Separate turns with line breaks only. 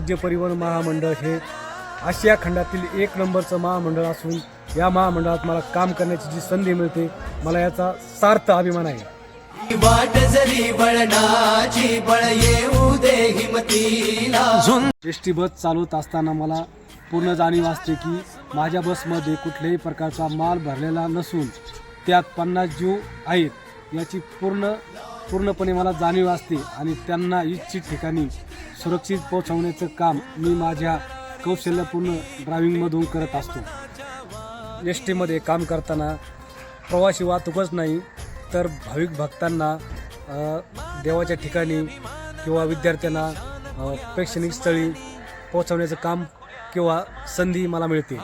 राज्य परिवहन महामंडळ हे आशिया खंडातील एक नंबरचं महामंडळ असून या महामंडळात मला काम करण्याची जी संधी मिळते, मला याचा सार्थ अभिमान आहे.
वाट जरी बळणाची बळ येऊ दे हिमतीला.
एस टी बस चालवत असताना मला पूर्ण जाणीव असते की माझ्या बसमध्ये कुठल्याही प्रकारचा माल भरलेला नसून त्यात 50 जीव आहेत याची पूर्णपणे मला जाणीव असते आणि त्यांना इच्छित ठिकाणी सुरक्षित पोहोचवण्याचं काम मी माझ्या कौशल्यपूर्ण ड्रायव्हिंगमधून करत असतो. एस टीमध्ये काम करताना प्रवासी वाहतूकच नाही तर भाविक भक्तांना देवाच्या ठिकाणी किंवा विद्यार्थ्यांना प्रेक्षणिक स्थळी पोहोचवण्याचं काम किंवा संधी मला मिळते.